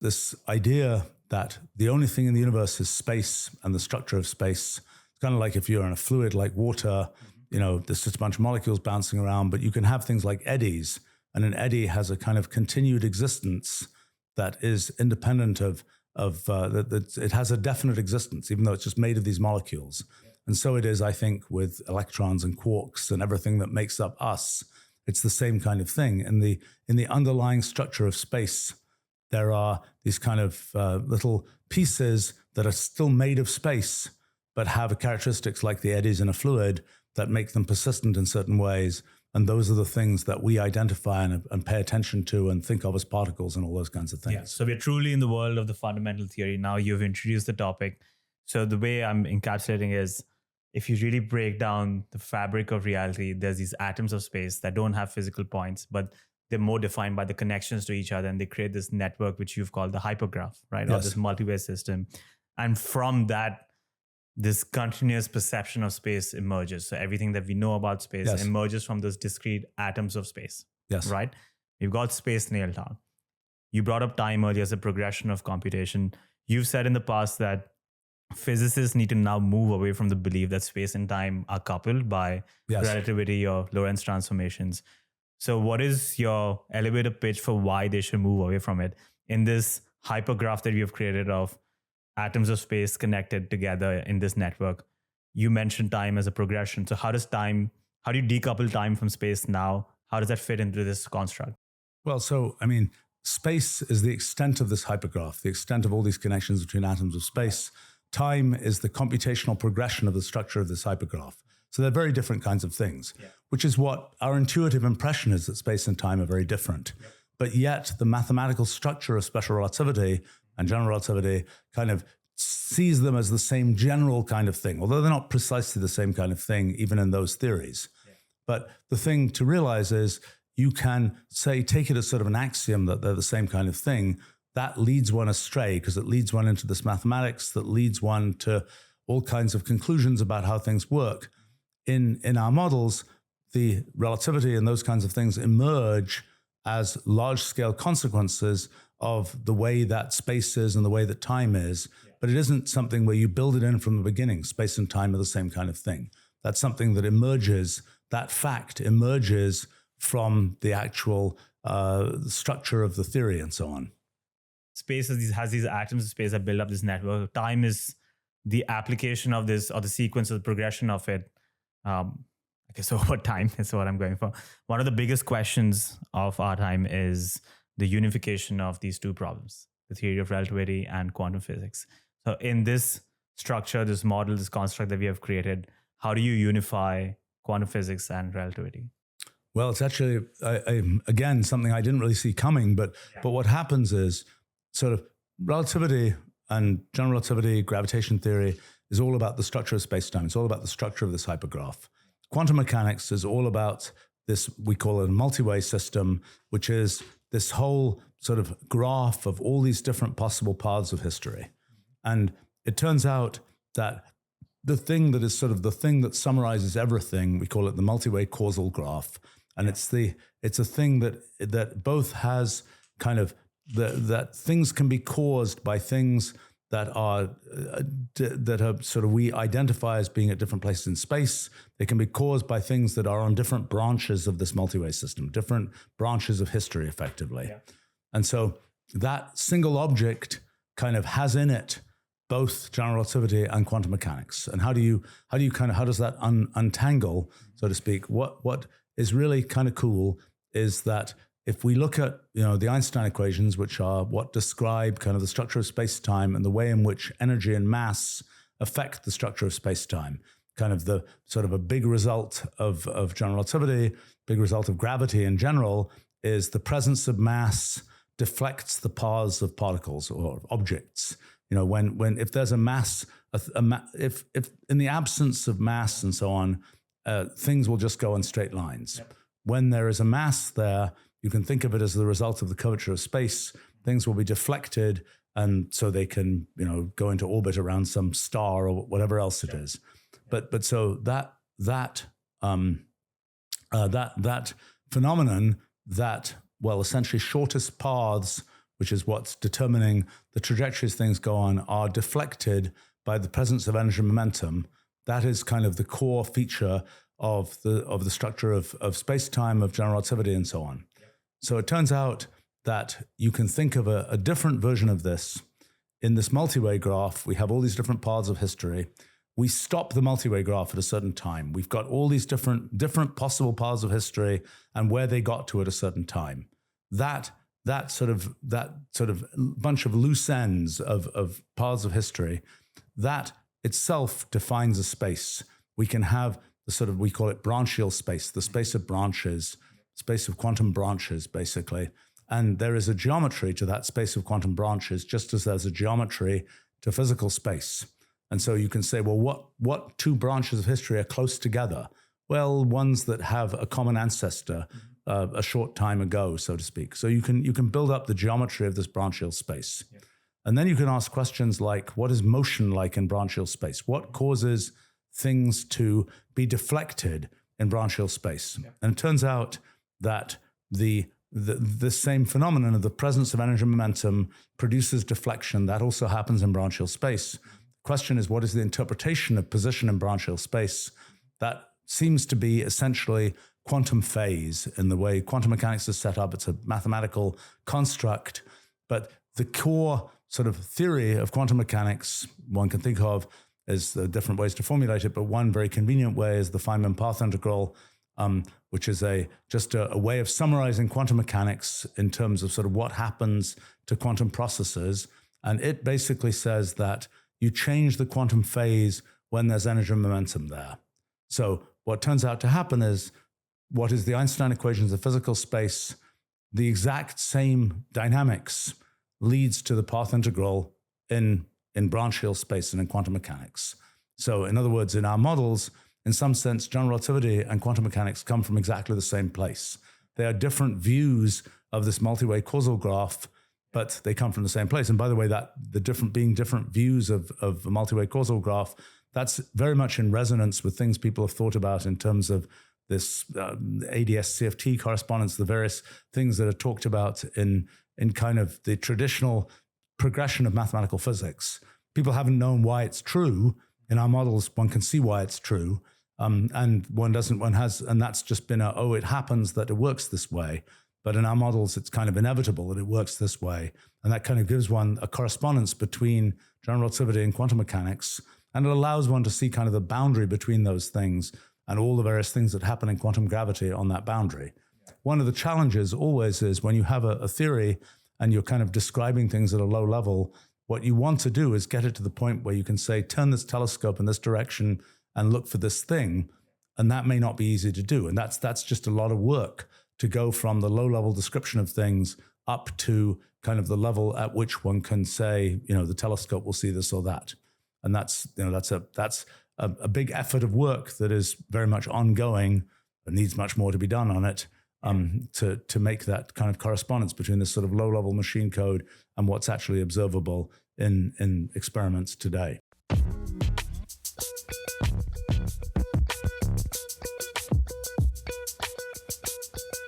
this idea that the only thing in the universe is space and the structure of space. It's kind of like if you're in a fluid like water, there's just a bunch of molecules bouncing around, but you can have things like eddies, and an eddy has a kind of continued existence that is independent of that it has a definite existence, even though it's just made of these molecules. And so it is, I think, with electrons and quarks and everything that makes up us. It's the same kind of thing. In the underlying structure of space, there are these kind of little pieces that are still made of space, but have characteristics like the eddies in a fluid that make them persistent in certain ways. And those are the things that we identify and pay attention to and think of as particles and all those kinds of things. Yeah. So we're truly in the world of the fundamental theory. Now you've introduced the topic. So the way I'm encapsulating is, if you really break down the fabric of reality, there's these atoms of space that don't have physical points, but they're more defined by the connections to each other. And they create this network, which you've called the hypergraph, right? Yes. Or this multi-way system. And from that, this continuous perception of space emerges. So everything that we know about space Yes. emerges from those discrete atoms of space. Yes. Right? We've got space nailed down. You brought up time earlier as a progression of computation. You've said in the past that physicists need to now move away from the belief that space and time are coupled by Yes. relativity or Lorentz transformations. So what is your elevator pitch for why they should move away from it in this hypergraph that we have created of atoms of space connected together in this network? You mentioned time as a progression. So how do you decouple time from space now? How does that fit into this construct? Well, space is the extent of this hypergraph, the extent of all these connections between atoms of space. Time is the computational progression of the structure of this hypergraph. So they're very different kinds of things, which is what our intuitive impression is, that space and time are very different. But yet the mathematical structure of special relativity and general relativity kind of sees them as the same general kind of thing, although they're not precisely the same kind of thing, even in those theories. But the thing to realize is you can take it as sort of an axiom that they're the same kind of thing. That leads one astray, because it leads one into this mathematics that leads one to all kinds of conclusions about how things work. In our models, the relativity and those kinds of things emerge as large-scale consequences of the way that space is and the way that time is. But it isn't something where you build it in from the beginning. Space and time are the same kind of thing. That's something that emerges, that fact emerges from the actual structure of the theory and so on. Space has these atoms of space that build up this network. Time is the application of this, or the sequence of the progression of it. So over time is what I'm going for. One of the biggest questions of our time is the unification of these two problems, the theory of relativity and quantum physics. So in this structure, this model, this construct that we have created, how do you unify quantum physics and relativity? Well, it's actually, again, something I didn't really see coming, but what happens is sort of relativity and general relativity, gravitation theory is all about the structure of space-time. It's all about the structure of this hypergraph. Quantum mechanics is all about this, we call it a multi-way system, which is this whole sort of graph of all these different possible paths of history. And it turns out that the thing that is sort of the thing that summarizes everything, we call it the multi-way causal graph. And it's a thing that both has kind of that things can be caused by things that are sort of we identify as being at different places in space. They can be caused by things that are on different branches of this multi-way system, different branches of history, effectively. Yeah. And so that single object kind of has in it both general relativity and quantum mechanics. And how does that untangle, so to speak? What is really kind of cool is that if we look at, the Einstein equations, which are what describe kind of the structure of space-time and the way in which energy and mass affect the structure of space-time, kind of the sort of a big result of general relativity, big result of gravity in general, is the presence of mass deflects the paths of particles or objects. If there's a mass, if in the absence of mass and so on, things will just go in straight lines. Yep. When there is a mass there, you can think of it as the result of the curvature of space. Things will be deflected, and so they can, go into orbit around some star or whatever else it is. But so that phenomenon, that essentially shortest paths which is what's determining the trajectories things go on, are deflected by the presence of energy and momentum. That is kind of the core feature of the structure of space-time, of general relativity, and so on. So it turns out that you can think of a different version of this. In this multi-way graph, we have all these different paths of history. We stop the multi-way graph at a certain time. We've got all these different possible paths of history and where they got to at a certain time. That sort of bunch of loose ends of paths of history, that itself defines a space. We can have we call it branchial space, the space of branches, space of quantum branches, basically. And there is a geometry to that space of quantum branches, just as there's a geometry to physical space. And so you can say, well, what two branches of history are close together? Well, ones that have a common ancestor a short time ago, so to speak. So you can build up the geometry of this branchial space. Yeah. And then you can ask questions like, what is motion like in branchial space? What causes things to be deflected in branchial space? Yeah. And it turns out that the same phenomenon of the presence of energy and momentum produces deflection. That also happens in branchial space. The question is, what is the interpretation of position in branchial space? That seems to be essentially quantum phase in the way quantum mechanics is set up. It's a mathematical construct, but the core sort of theory of quantum mechanics one can think of as different ways to formulate it, but one very convenient way is the Feynman path integral, which is just a way of summarizing quantum mechanics in terms of sort of what happens to quantum processes. And it basically says that you change the quantum phase when there's energy and momentum there. So what turns out to happen is, what is the Einstein equations of physical space? The exact same dynamics leads to the path integral in branchial space and in quantum mechanics. So in other words, in our models, in some sense, general relativity and quantum mechanics come from exactly the same place. They are different views of this multi-way causal graph, but they come from the same place. And by the way, that the different views of a multi-way causal graph, that's very much in resonance with things people have thought about in terms of this ADS-CFT correspondence, the various things that are talked about in kind of the traditional progression of mathematical physics. People haven't known why it's true. In our models, one can see why it's true. And that's just been it happens that it works this way. But in our models, it's kind of inevitable that it works this way. And that kind of gives one a correspondence between general relativity and quantum mechanics. And it allows one to see kind of the boundary between those things and all the various things that happen in quantum gravity on that boundary. One of the challenges always is when you have a theory and you're kind of describing things at a low level, what you want to do is get it to the point where you can say, turn this telescope in this direction and look for this thing. And that may not be easy to do. And that's just a lot of work to go from the low-level description of things up to kind of the level at which one can say, the telescope will see this or that. And that's a big effort of work that is very much ongoing, but needs much more to be done on it, to make that kind of correspondence between this sort of low-level machine code and what's actually observable in experiments today.